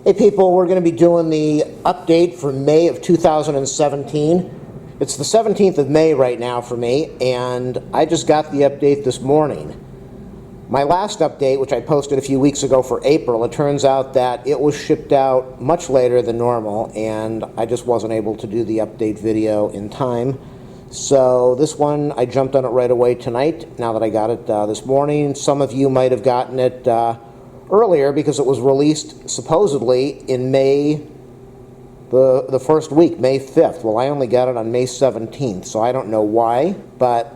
Hey people, we're going to be doing the update for May of 2017. It's the 17th of May right now for me, and I just got the update this morning. My last update, which I posted a few weeks ago for April, it turns out that it was shipped out much later than normal, and I just wasn't able to do the update video in time. So this one, I jumped on it right away tonight, now that I got it this morning. Some of you might have gotten it earlier because it was released supposedly in May, the first week, May 5th. Well, I only got it on May 17th, so I don't know why, but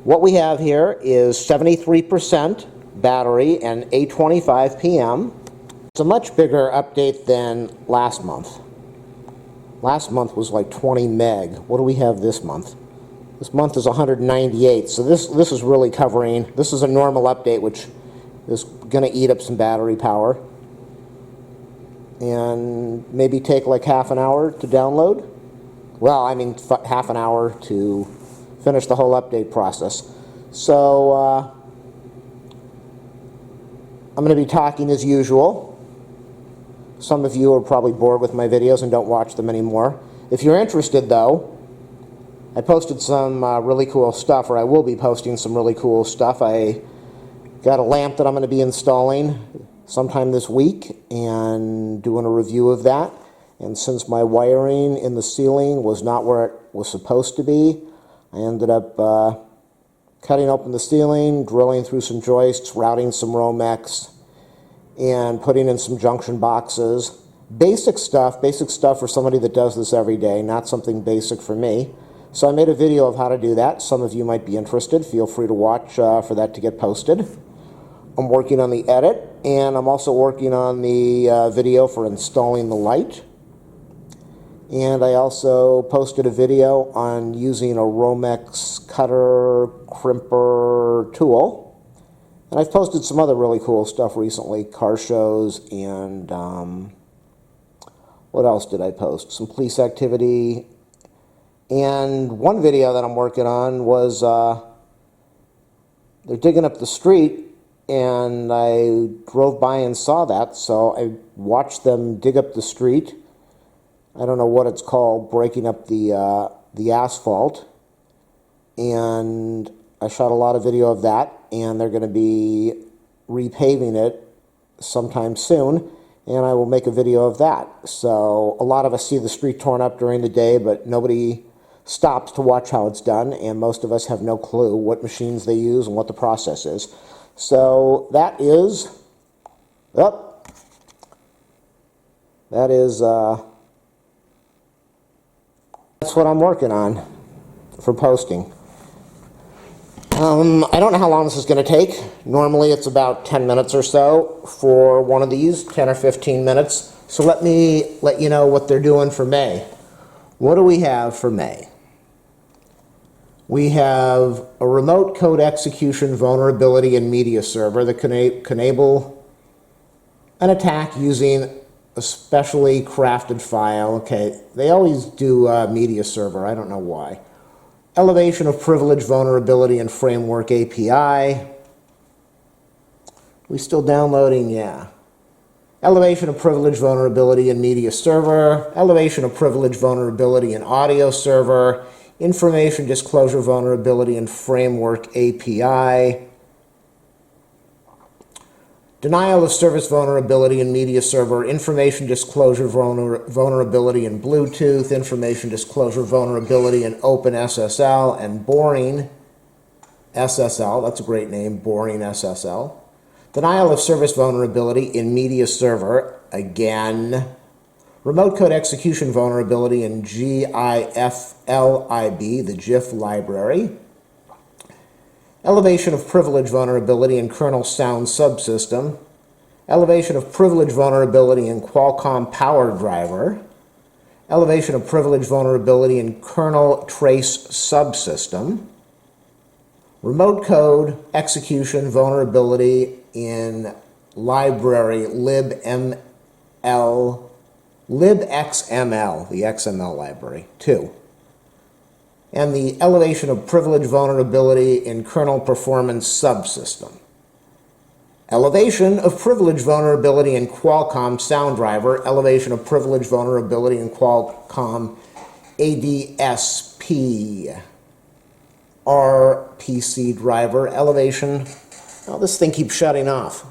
what we have here is 73% battery and 8:25 p.m. It's a much bigger update than last month. Last month was like 20 meg. What do we have this month? This month is 198, so this is really covering, this is a normal update, which is going to eat up some battery power and maybe take like half an hour to download. Well, I mean half an hour to finish the whole update process. So I'm going to be talking as usual. Some of you are probably bored with my videos and don't watch them anymore. If you're interested though, I posted some really cool stuff, or I will be posting some really cool stuff. I got a lamp that I'm going to be installing sometime this week and doing a review of that. And since my wiring in the ceiling was not where it was supposed to be, I ended up cutting open the ceiling, drilling through some joists, routing some Romex, and putting in some junction boxes. Basic stuff for somebody that does this every day, not something basic for me. So I made a video of how to do that. Some of you might be interested. Feel free to watch for that to get posted. I'm working on the edit, and I'm also working on the video for installing the light. And I also posted a video on using a Romex cutter crimper tool. And I've posted some other really cool stuff recently, car shows, and what else did I post? Some police activity. And one video that I'm working on was they're digging up the street, and I drove by and saw that, so I watched them dig up the street. I don't know what it's called, breaking up the asphalt, and I shot a lot of video of that, and they're going to be repaving it sometime soon, and I will make a video of that. So a lot of us see the street torn up during the day, but nobody stops to watch how it's done, and most of us have no clue what machines they use and what the process is. So that is, that's what I'm working on for posting. I don't know how long this is going to take. Normally it's about 10 minutes or so for one of these, 10 or 15 minutes. So let me let you know what they're doing for May. What do we have for May? We have a remote code execution vulnerability in media server that can enable an attack using a specially crafted file. Okay, they always do media server. I don't know why. Elevation of privilege vulnerability in framework API. We still downloading? Yeah. Elevation of privilege vulnerability in media server. Elevation of privilege vulnerability in audio server. Information disclosure vulnerability in framework API. Denial of service vulnerability in media server. Information disclosure vulnerability in Bluetooth. Information disclosure vulnerability in OpenSSL and Boring SSL. That's a great name, Boring SSL. Denial of service vulnerability in media server. Again. Remote code execution vulnerability in GIFLIB, the GIF library. Elevation of privilege vulnerability in kernel sound subsystem. Elevation of privilege vulnerability in Qualcomm power driver. Elevation of privilege vulnerability in kernel trace subsystem. Remote code execution vulnerability in library libxml, the XML library, 2. And the elevation of privilege vulnerability in kernel performance subsystem. Elevation of privilege vulnerability in Qualcomm sound driver. Elevation of privilege vulnerability in Qualcomm ADSP RPC driver. Elevation. Oh, this thing keeps shutting off.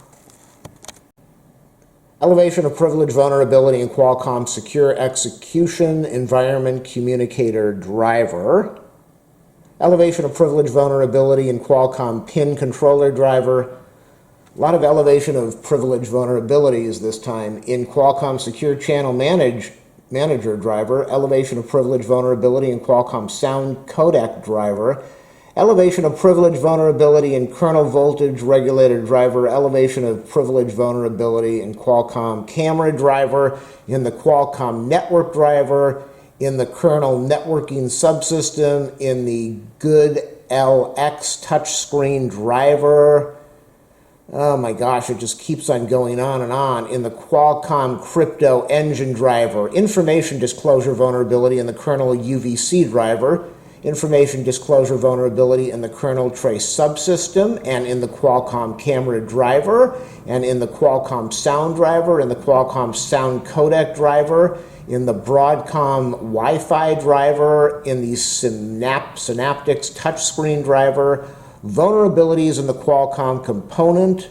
Elevation of privilege vulnerability in Qualcomm secure execution environment communicator driver. Elevation of privilege vulnerability in Qualcomm pin controller driver. A lot of elevation of privilege vulnerabilities this time in Qualcomm secure channel manager driver. Elevation of privilege vulnerability in Qualcomm sound codec driver. Elevation of privilege vulnerability in kernel voltage regulator driver. Elevation of privilege vulnerability in Qualcomm camera driver, in the Qualcomm network driver, in the kernel networking subsystem, in the good LX touchscreen driver. Oh my gosh, it just keeps on going on and on. In the Qualcomm crypto engine driver, information disclosure vulnerability in the kernel UVC driver, information disclosure vulnerability in the kernel trace subsystem, and in the Qualcomm camera driver, and in the Qualcomm sound driver, in the Qualcomm sound codec driver, in the Broadcom Wi-Fi driver, in the Synaptics touchscreen driver, vulnerabilities in the Qualcomm component,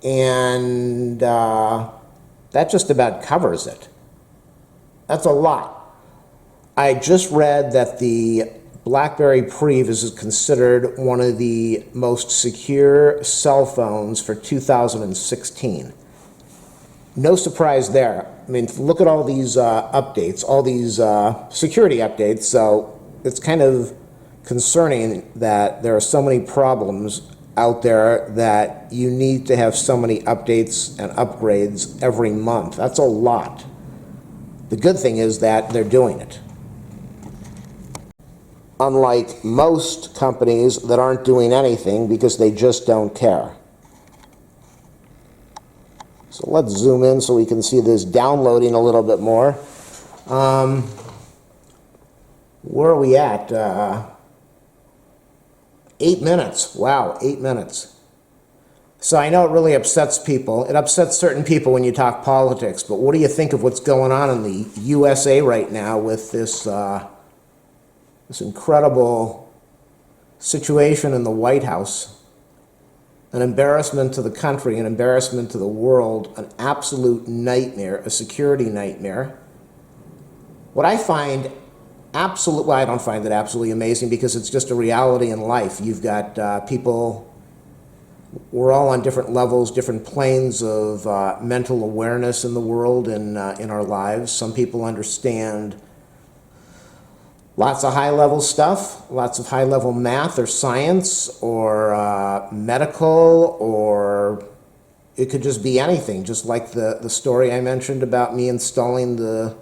and that just about covers it. That's a lot. I just read that the Blackberry Priv is considered one of the most secure cell phones for 2016. No surprise there. I mean, look at all these updates, all these security updates, so it's kind of concerning that there are so many problems out there that you need to have so many updates and upgrades every month. That's a lot. The good thing is that they're doing it. Unlike most companies that aren't doing anything because they just don't care. So let's zoom in so we can see this downloading a little bit more. Where are we at? 8 minutes. Wow, 8 minutes. So I know it really upsets people. It upsets certain people when you talk politics, but what do you think of what's going on in the USA right now with this this incredible situation in the White House? An embarrassment to the country, an embarrassment to the world, an absolute nightmare, a security nightmare. What I find absolutely, well, I don't find it absolutely amazing because it's just a reality in life. You've got people, we're all on different levels, different planes of mental awareness in the world and in our lives. Some people understand lots of high-level stuff, lots of high-level math or science or medical, or it could just be anything, just like the story I mentioned about me installing the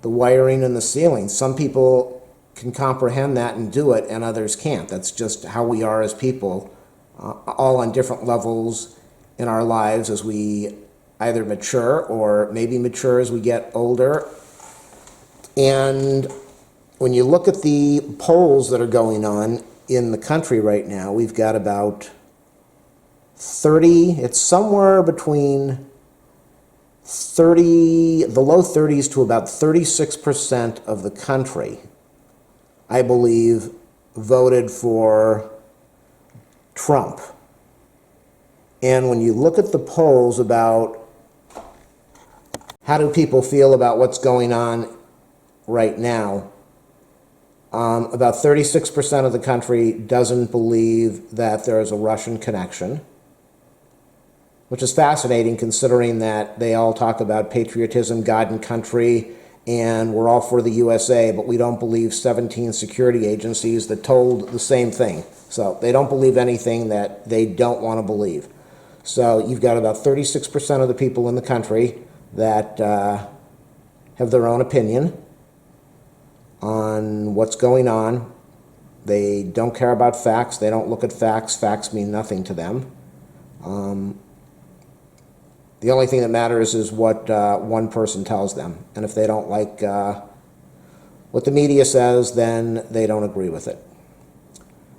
wiring in the ceiling. Some people can comprehend that and do it, and others can't. That's just how we are as people, all on different levels in our lives as we either mature or maybe mature as we get older. And when you look at the polls that are going on in the country right now, we've got about 30, it's somewhere between 30, the low 30s to about 36% of the country, I believe, voted for Trump. And when you look at the polls about how do people feel about what's going on right now, about 36% of the country doesn't believe that there is a Russian connection, which is fascinating considering that they all talk about patriotism, God and country, and we're all for the USA, but we don't believe 17 security agencies that told the same thing. So they don't believe anything that they don't want to believe. So you've got about 36% of the people in the country that have their own opinion on what's going on. They don't care about facts. They don't look at facts. Facts mean nothing to them. The only thing that matters is what one person tells them. And if they don't like what the media says, then they don't agree with it.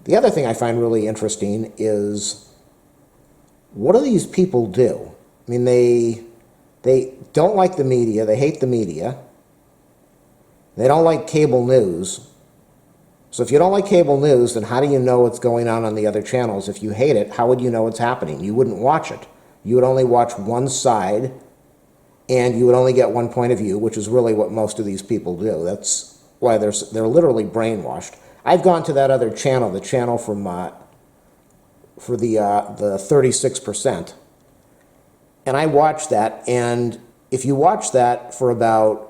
The other thing I find really interesting is what do these people do? I mean, they don't like the media. They hate the media. They don't like cable news. So if you don't like cable news, then how do you know what's going on the other channels? If you hate it, how would you know what's happening? You wouldn't watch it. You would only watch one side, and you would only get one point of view, which is really what most of these people do. That's why they're literally brainwashed. I've gone to that other channel, the channel from for the 36%, and I watched that. And if you watch that for about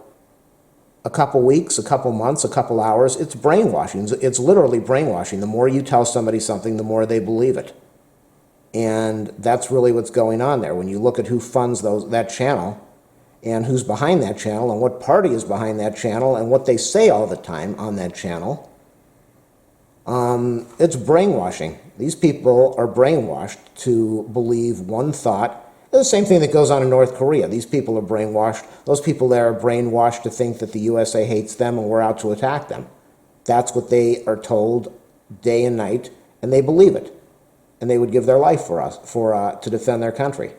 a couple weeks, a couple months, a couple hours, it's brainwashing. It's literally brainwashing. The more you tell somebody something, the more they believe it. And that's really what's going on there. When you look at who funds that channel and who's behind that channel and what party is behind that channel and what they say all the time on that channel, it's brainwashing. These people are brainwashed to believe one thought. The same thing that goes on in North Korea. These people are brainwashed. Those people there are brainwashed to think that the USA hates them and we're out to attack them. That's what they are told day and night, and they believe it. And they would give their life for us, to defend their country,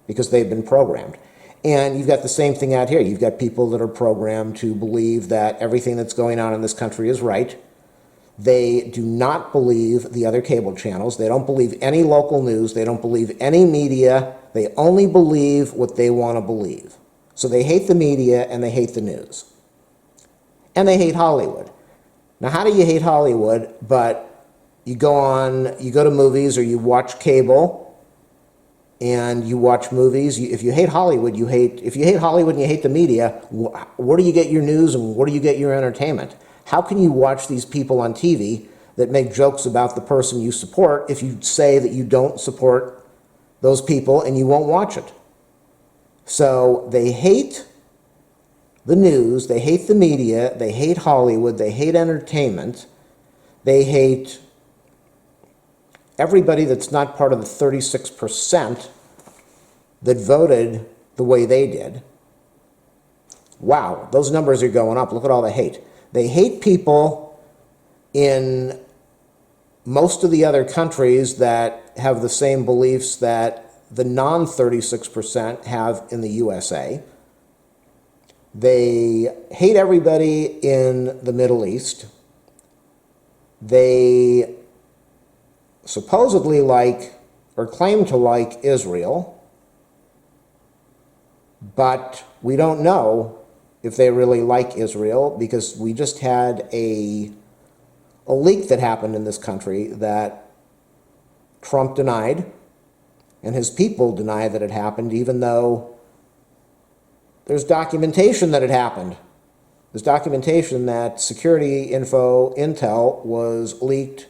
because they've been programmed. And you've got the same thing out here. You've got people that are programmed to believe that everything that's going on in this country is right. They do not believe the other cable channels. They don't believe any local news. They don't believe any media. They only believe what they want to believe. So they hate the media and they hate the news. And they hate Hollywood. Now, how do you hate Hollywood? But you go to movies or you watch cable and you watch movies. If you hate Hollywood, if you hate Hollywood and you hate the media, where do you get your news and where do you get your entertainment? How can you watch these people on TV that make jokes about the person you support if you say that you don't support those people and you won't watch it? So they hate the news, they hate the media, they hate Hollywood, they hate entertainment, they hate everybody that's not part of the 36% that voted the way they did. Wow, those numbers are going up. Look at all the hate. They hate people in most of the other countries that have the same beliefs that the non-36% have in the USA. They hate everybody in the Middle East. They supposedly like or claim to like Israel, but we don't know if they really like Israel, because we just had a leak that happened in this country that Trump denied, and his people deny that it happened, even though there's documentation that it happened. There's documentation that security intel was leaked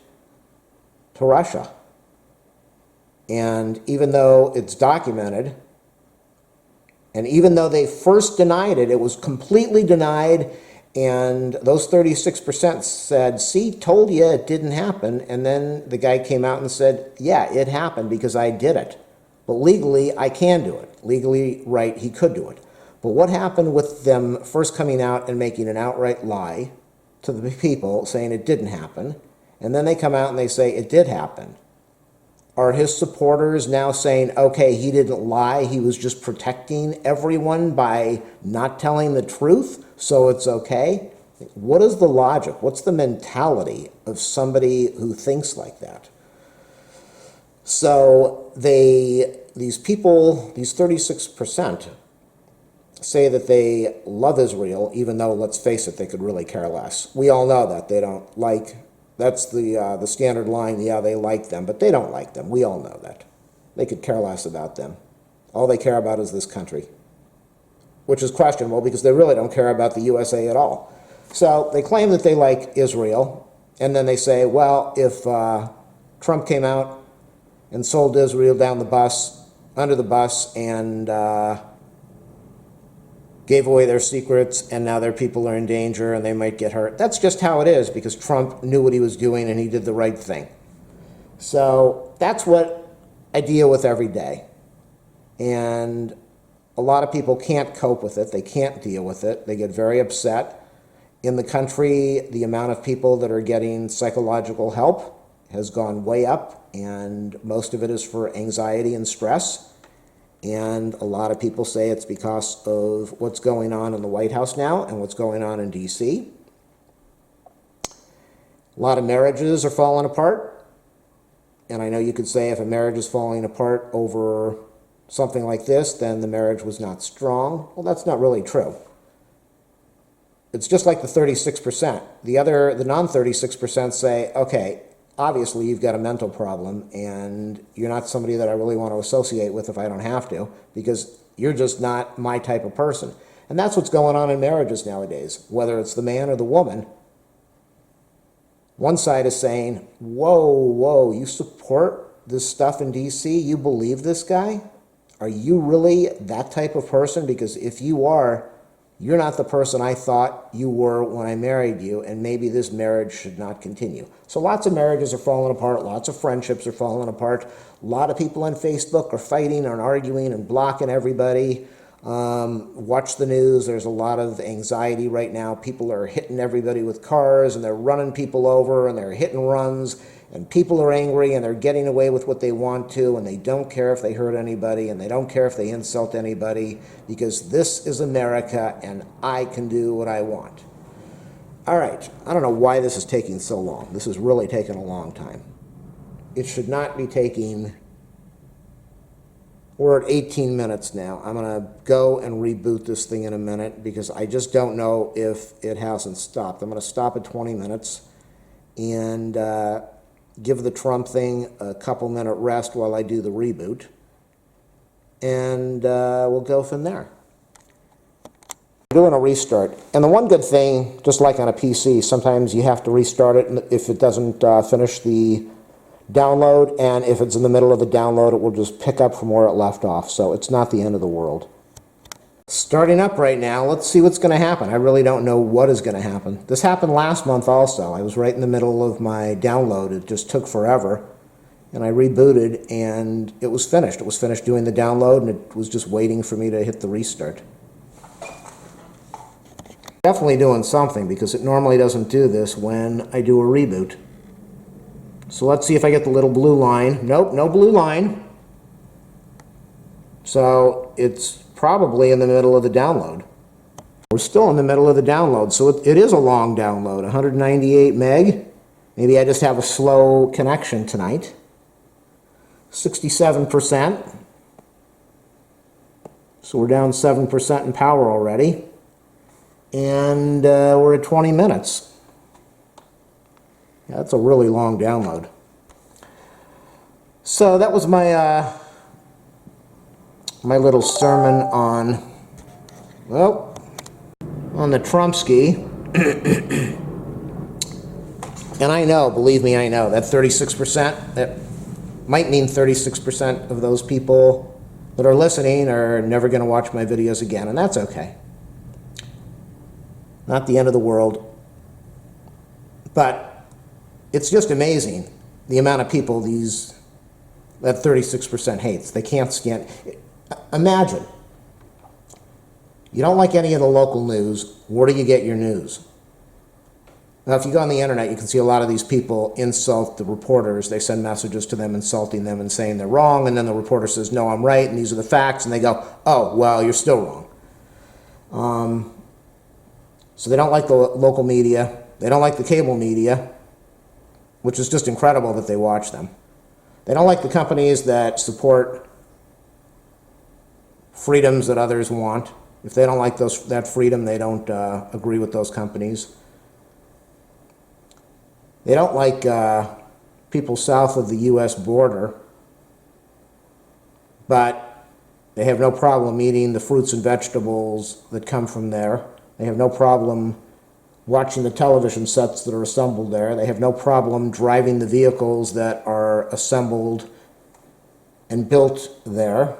to Russia. And even though it's documented, and even though they first denied it, it was completely denied, and those 36% said, see, told you it didn't happen. And then the guy came out and said, yeah, it happened because I did it. But legally, I can do it. Legally, right, he could do it. But what happened with them first coming out and making an outright lie to the people, saying it didn't happen, and then they come out and they say it did happen? Are his supporters now saying, okay, he didn't lie, he was just protecting everyone by not telling the truth, so it's okay? What is the logic? What's the mentality of somebody who thinks like that? So these people, these 36%, say that they love Israel, even though, let's face it, they could really care less. We all know that. They don't like. That's the standard line. Yeah, they like them, but they don't like them. We all know that. They could care less about them. All they care about is this country, which is questionable because they really don't care about the USA at all. So they claim that they like Israel, and then they say, well, if Trump came out and sold Israel under the bus, and gave away their secrets, and now their people are in danger and they might get hurt. That's just how it is, because Trump knew what he was doing and he did the right thing. So that's what I deal with every day. And a lot of people can't cope with it. They can't deal with it. They get very upset. In the country, the amount of people that are getting psychological help has gone way up, and most of it is for anxiety and stress. And a lot of people say it's because of what's going on in the White House now and what's going on in D.C. A lot of marriages are falling apart. And I know you could say if a marriage is falling apart over something like this, then the marriage was not strong. Well, that's not really true. It's just like the 36%. The non-36% say, okay, obviously you've got a mental problem and you're not somebody that I really want to associate with if I don't have to, because you're just not my type of person. And that's what's going on in marriages nowadays, whether it's the man or the woman. One side is saying, whoa, you support this stuff in D.C.? You believe this guy? Are you really that type of person? Because if you are, you're not the person I thought you were when I married you, and maybe this marriage should not continue. So lots of marriages are falling apart, lots of friendships are falling apart. A lot of people on Facebook are fighting and arguing and blocking everybody. Watch the news. There's a lot of anxiety right now. People are hitting everybody with cars, and they're running people over, and they're hit and runs, and people are angry, and they're getting away with what they want to, and they don't care if they hurt anybody, and they don't care if they insult anybody, because this is America, and I can do what I want. All right, I don't know why this is taking so long. This is really taking a long time. It should not be taking... We're at 18 minutes now. I'm going to go and reboot this thing in a minute because I just don't know if it hasn't stopped. I'm going to stop at 20 minutes and give the Trump thing a couple-minute rest while I do the reboot. And we'll go from there. I'm doing a restart. And the one good thing, just like on a PC, sometimes you have to restart it if it doesn't finish the download, and if it's in the middle of the download, it will just pick up from where it left off, so it's not the end of the world. Starting up right now. Let's see what's going to happen. I really don't know what is going to happen. This happened last month also. I was right in the middle of my download. It just took forever, and I rebooted, and it was finished. It was finished doing the download, and it was just waiting for me to hit the restart. Definitely doing something, because it normally doesn't do this when I do a reboot. So let's see if I get the little blue line. Nope, no blue line. So it's probably in the middle of the download. We're still in the middle of the download, so it is a long download, 198 meg. Maybe I just have a slow connection tonight. 67%. So we're down 7% in power already. And we're at 20 minutes. Yeah, that's a really long download. So that was my my little sermon on, well, on the Trumpski. And I know, believe me, I know, that 36%, that might mean 36% of those people that are listening are never going to watch my videos again, and that's okay. Not the end of the world. But it's just amazing the amount of people that 36% hates. They can't stand. Imagine, you don't like any of the local news. Where do you get your news? Now, if you go on the internet, you can see a lot of these people insult the reporters. They send messages to them insulting them and saying they're wrong, and then the reporter says, no, I'm right, and these are the facts, and they go, oh, well, you're still wrong. So they don't like the local media. They don't like the cable media, which is just incredible that they watch them. They don't like the companies that support freedoms that others want. If they don't like that freedom, they don't agree with those companies. They don't like people south of the U.S. border, but they have no problem eating the fruits and vegetables that come from there. They have no problem watching the television sets that are assembled there. They have no problem driving the vehicles that are assembled and built there.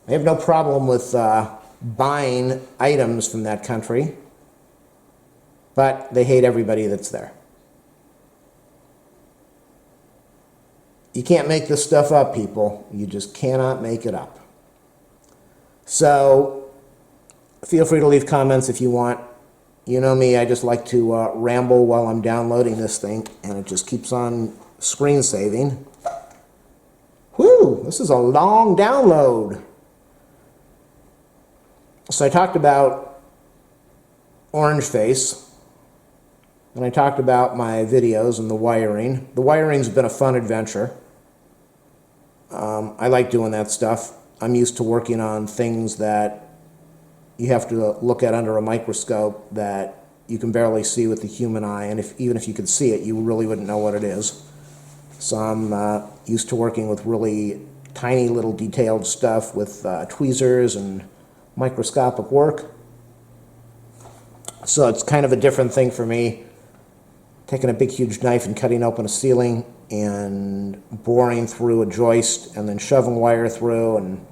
They have no problem with buying items from that country, but they hate everybody that's there. You can't make this stuff up, people. You just cannot make it up. So feel free to leave comments if you want. You know me, I just like to ramble while I'm downloading this thing, and it just keeps on screen saving. Whew, this is a long download. So I talked about Orange Face, and I talked about my videos and the wiring. The wiring's been a fun adventure. I like doing that stuff. I'm used to working on things that you have to look at under a microscope that you can barely see with the human eye, and even if you could see it, you really wouldn't know what it is. So I'm used to working with really tiny little detailed stuff with tweezers and microscopic work. So it's kind of a different thing for me, taking a big huge knife and cutting open a ceiling and boring through a joist and then shoving wire through, and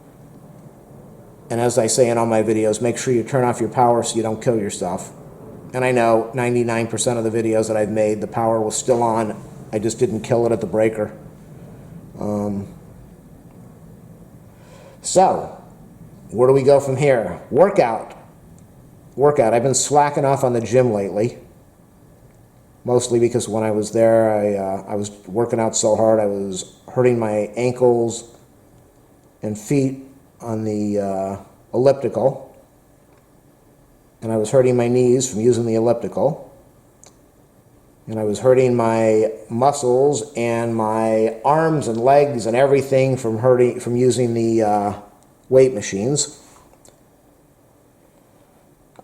as I say in all my videos, make sure you turn off your power so you don't kill yourself. And I know 99% of the videos that I've made, the power was still on. I just didn't kill it at the breaker. So, where do we go from here? Workout. I've been slacking off on the gym lately. Mostly because when I was there, I was working out so hard, I was hurting my ankles and feet on the elliptical. And I was hurting my knees from using the elliptical. And I was hurting my muscles and my arms and legs and everything from using the weight machines.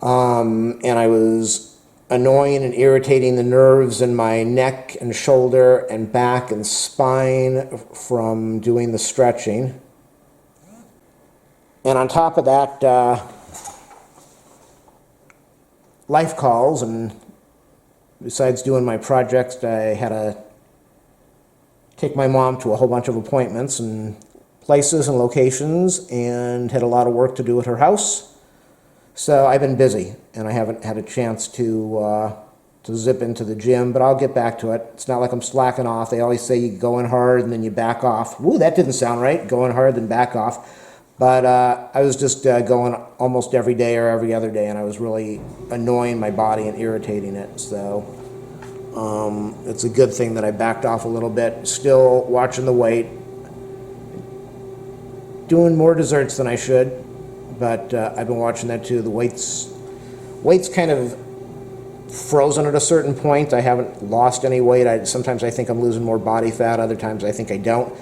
And I was annoying and irritating the nerves in my neck and shoulder and back and spine from doing the stretching. And on top of that, life calls, and besides doing my projects, I had to take my mom to a whole bunch of appointments and places and locations, and had a lot of work to do at her house. So I've been busy, and I haven't had a chance to zip into the gym, but I'll get back to it. It's not like I'm slacking off. They always say you go in hard and then you back off. Woo, that didn't sound right, going hard then back off. But I was just going almost every day or every other day, and I was really annoying my body and irritating it. So it's a good thing that I backed off a little bit. Still watching the weight. Doing more desserts than I should, but I've been watching that too. The weight's kind of frozen at a certain point. I haven't lost any weight. Sometimes I think I'm losing more body fat. Other times I think I don't.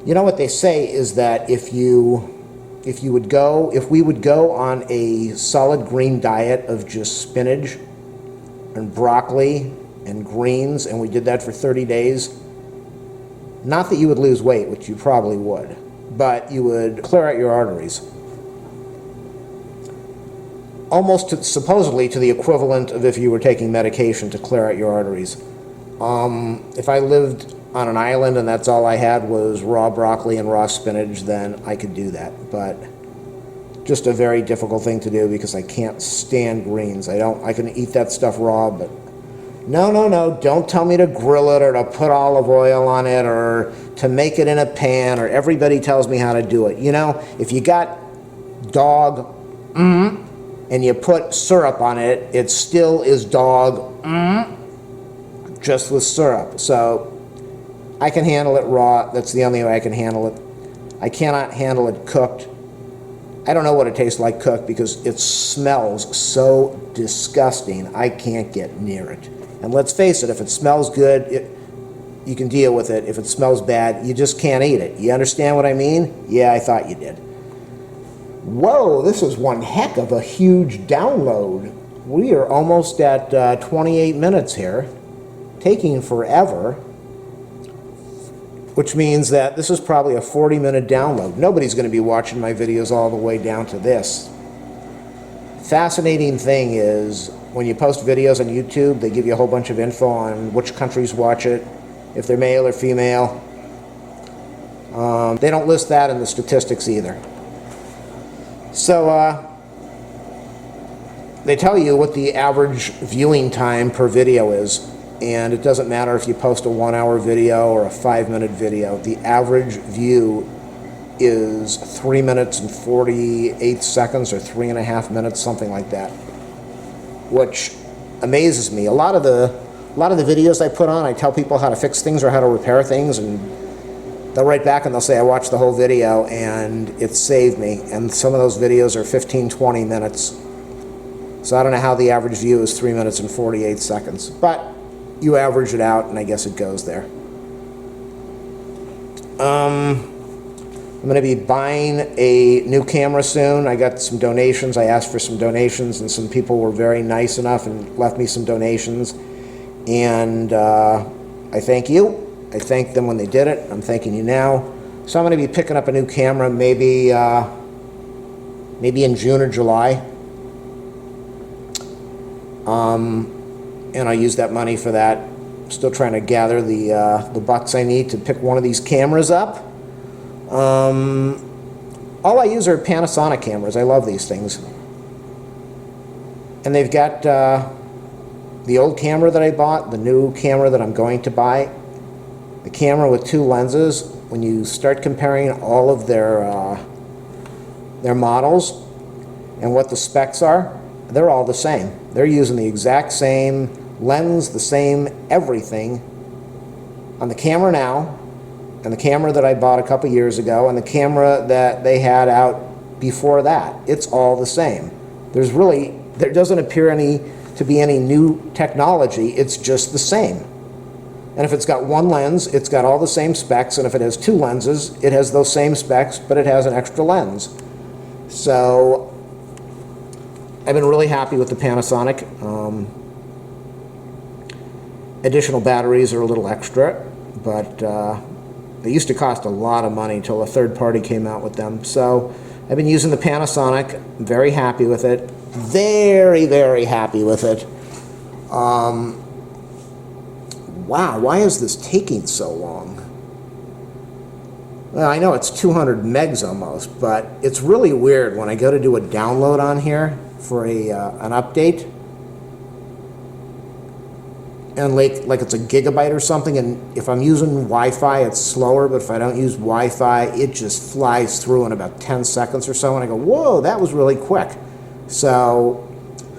You know what they say is that if we would go on a solid green diet of just spinach and broccoli and greens, and we did that for 30 days, not that you would lose weight, which you probably would, but you would clear out your arteries. Almost supposedly to the equivalent of if you were taking medication to clear out your arteries. If I lived on an island and that's all I had was raw broccoli and raw spinach, then I could do that. But just a very difficult thing to do because I can't stand greens. I can eat that stuff raw, but no, don't tell me to grill it or to put olive oil on it or to make it in a pan, or everybody tells me how to do it. You know, if you got dog and you put syrup on it, it still is dog just with syrup. So I can handle it raw. That's the only way I can handle it. I cannot handle it cooked. I don't know what it tastes like cooked because it smells so disgusting. I can't get near it. And let's face it, if it smells good, you can deal with it. If it smells bad, you just can't eat it. You understand what I mean? Yeah, I thought you did. Whoa, this is one heck of a huge download. We are almost at 28 minutes here, taking forever, which means that this is probably a 40-minute download. Nobody's going to be watching my videos all the way down to this. Fascinating thing is, when you post videos on YouTube, they give you a whole bunch of info on which countries watch it, if they're male or female. They don't list that in the statistics either. So they tell you what the average viewing time per video is, and it doesn't matter if you post a 1-hour video or a 5-minute video. The average view is 3 minutes and 48 seconds or 3.5 minutes, something like that. which amazes me. A lot of the videos I put on, I tell people how to fix things or how to repair things, and they'll write back and they'll say, I watched the whole video and it saved me. And some of those videos are 15, 20 minutes. So I don't know how the average view is 3 minutes and 48 seconds. But you average it out, and I guess it goes there. I'm going to be buying a new camera soon. I got some donations. I asked for some donations, and some people were very nice enough and left me some donations. And I thank you. I thanked them when they did it. I'm thanking you now. So I'm going to be picking up a new camera maybe in June or July. And I'll use that money for that. Still trying to gather the bucks I need to pick one of these cameras up. All I use are Panasonic cameras. I love these things. And they've got the old camera that I bought, the new camera that I'm going to buy, the camera with 2 lenses. When you start comparing all of their models and what the specs are, they're all the same. They're using the exact same lens, the same everything on the camera now, and the camera that I bought a couple years ago, and the camera that they had out before that. It's all the same. There doesn't appear to be any new technology. It's just the same. And if it's got 1 lens, it's got all the same specs, and if it has 2 lenses, it has those same specs, but it has an extra lens. So I've been really happy with the Panasonic. Additional batteries are a little extra, but they used to cost a lot of money until a third party came out with them. So I've been using the Panasonic. I'm very happy with it. Very, very happy with it. Wow, why is this taking so long? Well, I know it's 200 megs almost, but it's really weird when I go to do a download on here for an update, and like it's a gigabyte or something, and if I'm using Wi-Fi, it's slower, but if I don't use Wi-Fi, it just flies through in about 10 seconds or so, and I go, whoa, that was really quick. So,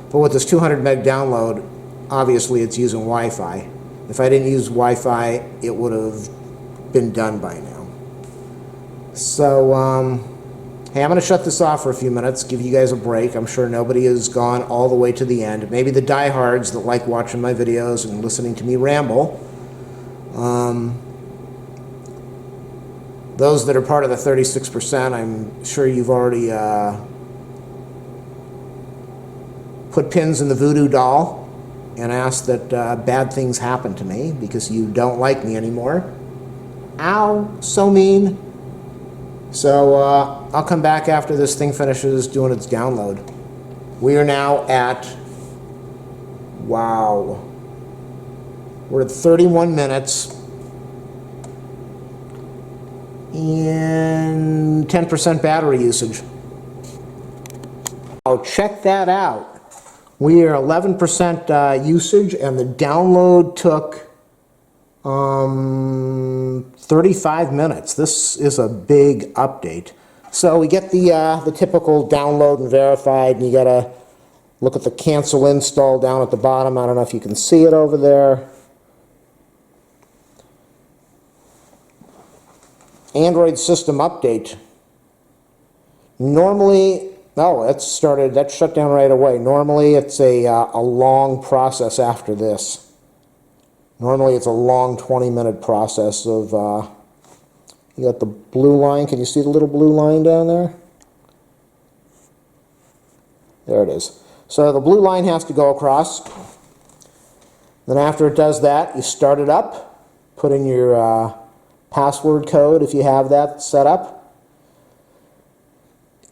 but with this 200 meg download, obviously it's using Wi-Fi. If I didn't use Wi-Fi, it would have been done by now. So, hey, I'm going to shut this off for a few minutes, give you guys a break. I'm sure nobody has gone all the way to the end. Maybe the diehards that like watching my videos and listening to me ramble. Those that are part of the 36%, I'm sure you've already put pins in the voodoo doll and asked that bad things happen to me because you don't like me anymore. Ow, so mean. So I'll come back after this thing finishes doing its download. We are now at, wow, we're at 31 minutes and 10% battery usage. Oh, check that out. We are 11% usage, and the download took 35 minutes. This is a big update. So we get the typical download and verified, and you gotta look at the cancel install down at the bottom. I don't know if you can see it over there. Android system update. Normally, oh, that shut down right away. Normally it's a long process after this. Normally it's a long 20-minute process of, you got the blue line. Can you see the little blue line down there? There it is. So the blue line has to go across. Then after it does that, you start it up, put in your password code if you have that set up,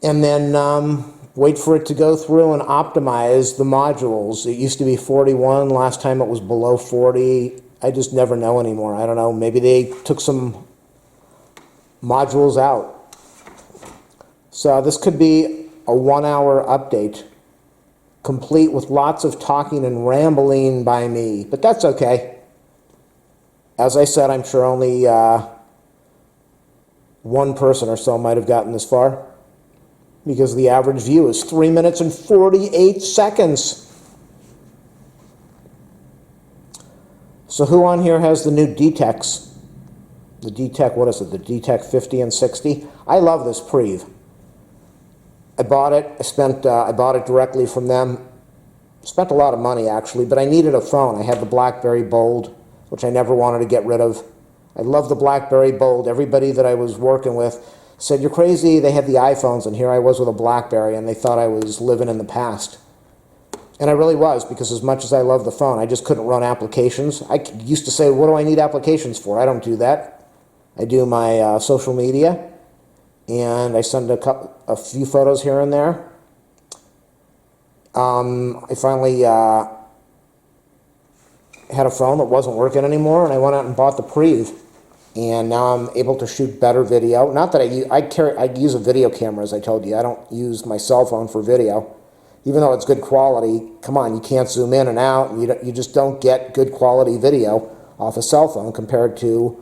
and then wait for it to go through and optimize the modules. It used to be 41. Last time it was below 40. I just never know anymore. I don't know. Maybe they took some modules out. So this could be a 1-hour update, complete with lots of talking and rambling by me. But that's okay. As I said, I'm sure only one person or so might have gotten this far, because the average view is 3 minutes and 48 seconds. So who on here has the new D-Techs? The D-Tech, what is it? The D-Tech 50 and 60? I love this Priv. I bought it. I bought it directly from them. Spent a lot of money, actually, but I needed a phone. I had the Blackberry Bold, which I never wanted to get rid of. I love the Blackberry Bold. Everybody that I was working with said, "You're crazy." They had the iPhones, and here I was with a Blackberry, and they thought I was living in the past. And I really was, because as much as I love the phone, I just couldn't run applications. I used to say, what do I need applications for? I don't do that. I do my social media, and I send a few photos here and there. I finally had a phone that wasn't working anymore, and I went out and bought the Priv. And now I'm able to shoot better video. Not that I use a video camera, as I told you. I don't use my cell phone for video. Even though it's good quality, come on, you can't zoom in and out. And you just don't get good quality video off a cell phone compared to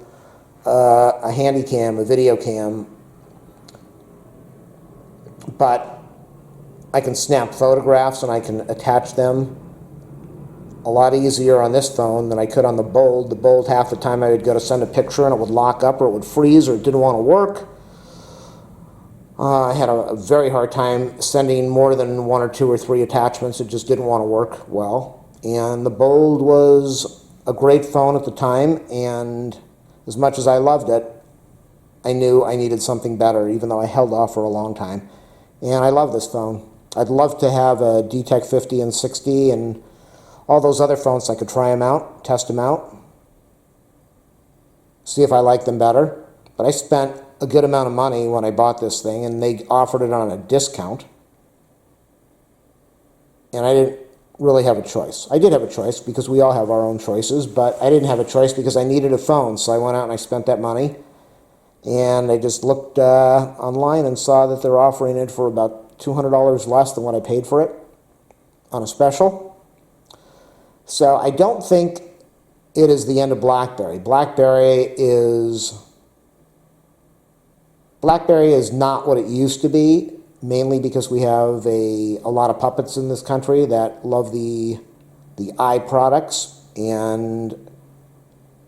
a handy cam, a video cam. But I can snap photographs and I can attach them a lot easier on this phone than I could on the Bold. The Bold, half the time I would go to send a picture and it would lock up, or it would freeze, or it didn't want to work. I had a very hard time sending more than 1 or 2 or 3 attachments. It just didn't want to work well. And the Bold was a great phone at the time, and as much as I loved it, I knew I needed something better, even though I held off for a long time. And I love this phone. I'd love to have a D-Tech 50 and 60 and all those other phones. I could try them out, test them out, see if I like them better. But I spent a good amount of money when I bought this thing, and they offered it on a discount. And I didn't really have a choice. I did have a choice, because we all have our own choices, but I didn't have a choice because I needed a phone. So I went out and I spent that money. And I just looked online and saw that they're offering it for about $200 less than what I paid for it on a special. So I don't think it is the end of BlackBerry. BlackBerry is not what it used to be, mainly because we have a lot of puppets in this country that love the i products, and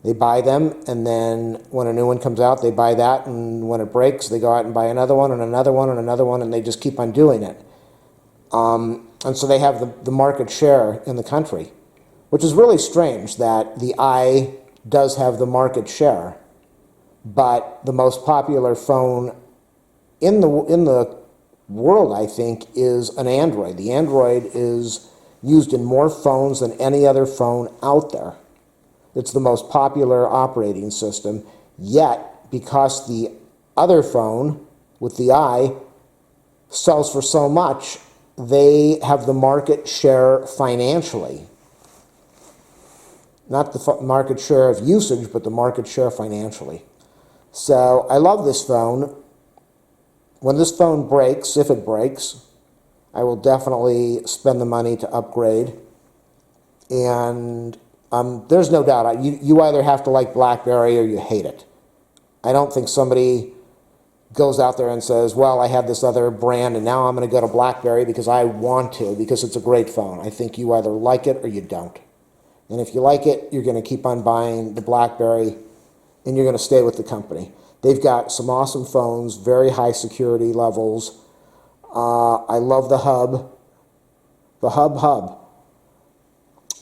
they buy them, and then when a new one comes out, they buy that, and when it breaks, they go out and buy another one, and another one, and another one, and they just keep on doing it. And so they have the market share in the country, which is really strange that the i does have the market share, but the most popular phone in the world, I think, is an Android. The Android is used in more phones than any other phone out there. It's the most popular operating system, yet because the other phone with the i sells for so much, they have the market share financially. Not the market share of usage, but the market share financially. So I love this phone. When this phone breaks, if it breaks, I will definitely spend the money to upgrade. And there's no doubt, you either have to like BlackBerry or you hate it. I don't think somebody goes out there and says, well, I have this other brand and now I'm going to go to BlackBerry because I want to, because it's a great phone. I think you either like it or you don't. And if you like it, you're going to keep on buying the BlackBerry, and you're going to stay with the company. They've got some awesome phones, very high security levels. I love the hub. The hub.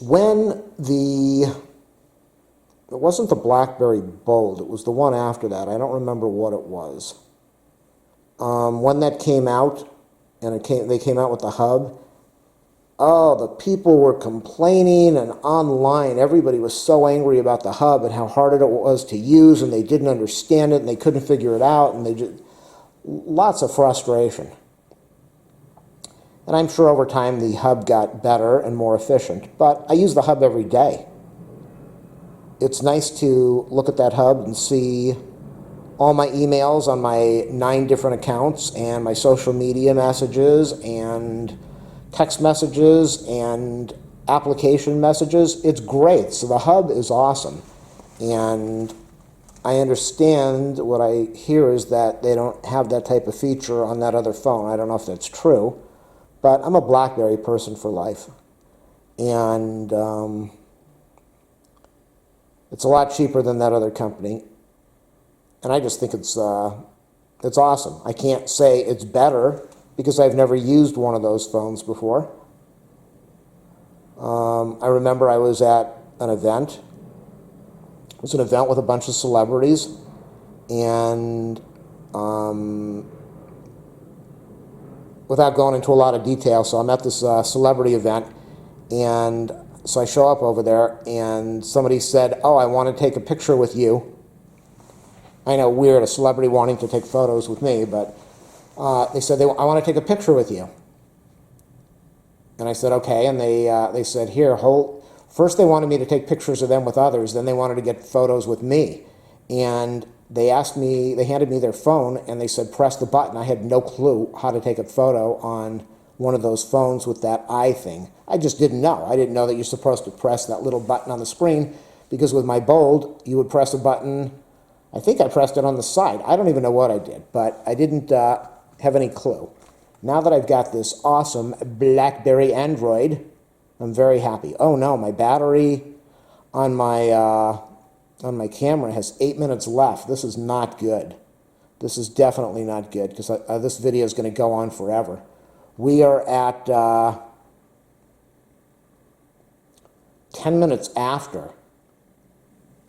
When it wasn't the Blackberry Bold, it was the one after that. I don't remember what it was. When that came out, and they came out with the hub, oh, the people were complaining, and online everybody was so angry about the hub and how hard it was to use, and they didn't understand it, and they couldn't figure it out, and lots of frustration. And I'm sure over time the hub got better and more efficient, but I use the hub every day. It's nice to look at that hub and see all my emails on my 9 different accounts, and my social media messages, and text messages, and application messages. It's great. So the hub is awesome. And I understand, what I hear is that they don't have that type of feature on that other phone. I don't know if that's true, but I'm a BlackBerry person for life. And It's a lot cheaper than that other company. And I just think it's awesome. I can't say it's better because I've never used one of those phones before. I remember I was at an event. It was an event with a bunch of celebrities, and without going into a lot of detail, so I'm at this celebrity event, and so I show up over there, and somebody said, "Oh, I want to take a picture with you." I know, weird, a celebrity wanting to take photos with me, but they said, "I want to take a picture with you." And I said, "Okay," and they said, "Here, hold." First they wanted me to take pictures of them with others, then they wanted to get photos with me. And they handed me their phone, and they said, "Press the button." I had no clue how to take a photo on one of those phones with that eye thing. I just didn't know. I didn't know that you're supposed to press that little button on the screen, because with my Bold, you would press a button. I think I pressed it on the side. I don't even know what I did, but I didn't have any clue. Now that I've got this awesome Blackberry Android, I'm very happy. Oh no, my battery on my camera has 8 minutes left. This is not good. This is definitely not good, because this video is going to go on forever. We are at 10 minutes after.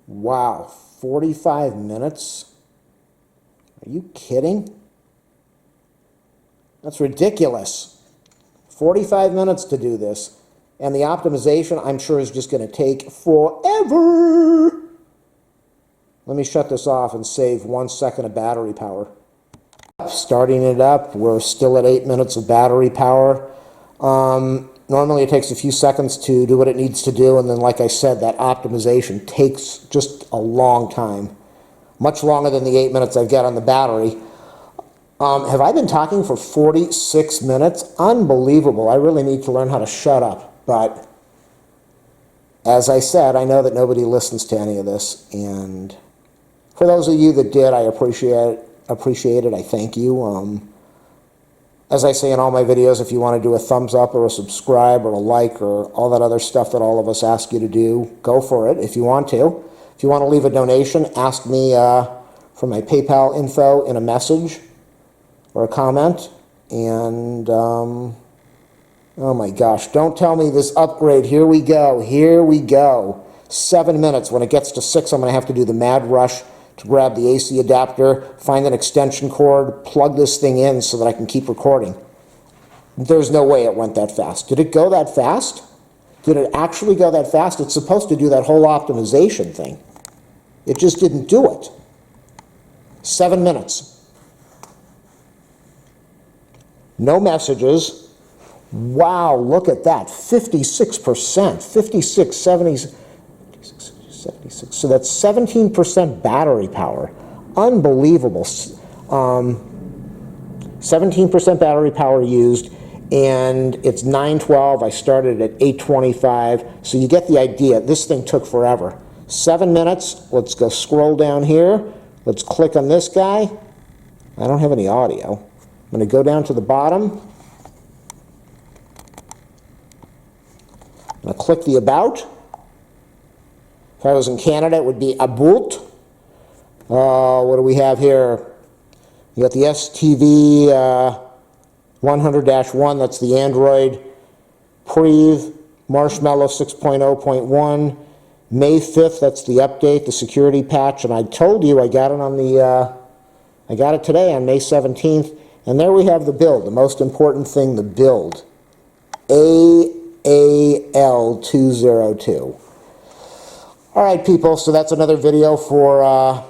Wow, 45 minutes? Are you kidding? That's ridiculous. 45 minutes to do this. And the optimization, I'm sure, is just going to take forever. Let me shut this off and save 1 second of battery power. Starting it up, we're still at 8 minutes of battery power. Normally it takes a few seconds to do what it needs to do, and then, like I said, that optimization takes just a long time. Much longer than the 8 minutes I've got on the battery. Have I been talking for 46 minutes? Unbelievable. I really need to learn how to shut up. But as I said, I know that nobody listens to any of this. And for those of you that did, I appreciate it. I thank you. As I say in all my videos, if you want to do a thumbs up or a subscribe or a like or all that other stuff that all of us ask you to do, go for it if you want to. If you want to leave a donation, ask me for my PayPal info in a message or a comment. And oh my gosh, don't tell me this upgrade. Here we go. Here we go. 7 minutes. When it gets to 6, I'm going to have to do the mad rush to grab the AC adapter, find an extension cord, plug this thing in so that I can keep recording. There's no way it went that fast. Did it go that fast? Did it actually go that fast? It's supposed to do that whole optimization thing. It just didn't do it. 7 minutes. No messages. Wow, look at that. 56%. 56, 70, 76. So that's 17% battery power. Unbelievable. 17% battery power used, and it's 9:12. I started at 8:25. So you get the idea. This thing took forever. 7 minutes. Let's go scroll down here. Let's click on this guy. I don't have any audio. I'm going to go down to the bottom. I'm going to click the About. If I was in Canada, it would be About. What do we have here? You got the STV 100-1, that's the Android Priv, Marshmallow 6.0.1, May 5th, that's the update, the security patch, and I told you I got it on the, I got it today on May 17th, and there we have the build, the most important thing, the build, AAJ202. All right, people, so that's another video for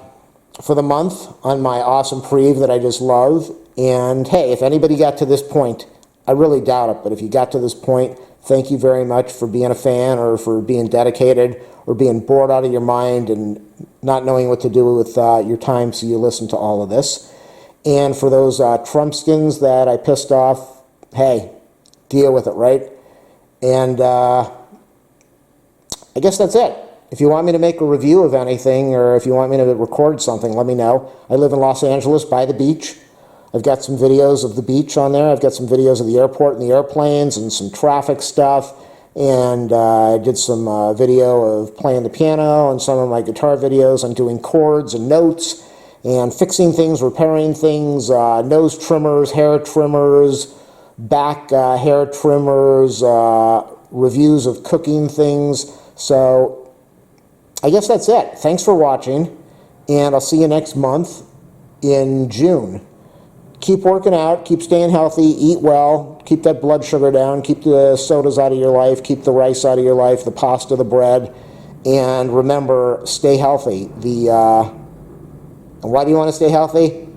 the month on my awesome Priv that I just love. And hey, if anybody got to this point, I really doubt it, but if you got to this point, thank you very much for being a fan or for being dedicated or being bored out of your mind and not knowing what to do with your time, so you listen to all of this. And for those Trumpskins that I pissed off, hey, deal with it, right? And I guess that's it. If you want me to make a review of anything, or if you want me to record something, let me know. I live in Los Angeles by the beach. I've got some videos of the beach on there. I've got some videos of the airport and the airplanes and some traffic stuff and I did some video of playing the piano and some of my guitar videos on doing chords and notes and fixing things, repairing things, nose trimmers, hair trimmers, back hair trimmers, reviews of cooking things. So I guess that's it. Thanks for watching, and I'll see you next month in June. Keep working out, keep staying healthy, eat well, keep that blood sugar down, keep the sodas out of your life, keep the rice out of your life, the pasta, the bread, and remember, stay healthy. Why do you want to stay healthy?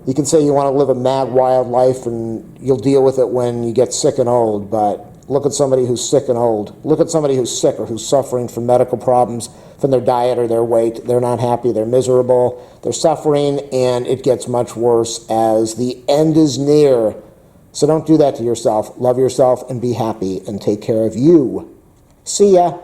You can say you want to live a mad, wild life and you'll deal with it when you get sick and old, but look at somebody who's sick and old. Look at somebody who's sick or who's suffering from medical problems, from their diet or their weight. They're not happy, they're miserable, they're suffering, and it gets much worse as the end is near. So don't do that to yourself. Love yourself and be happy and take care of you. See ya.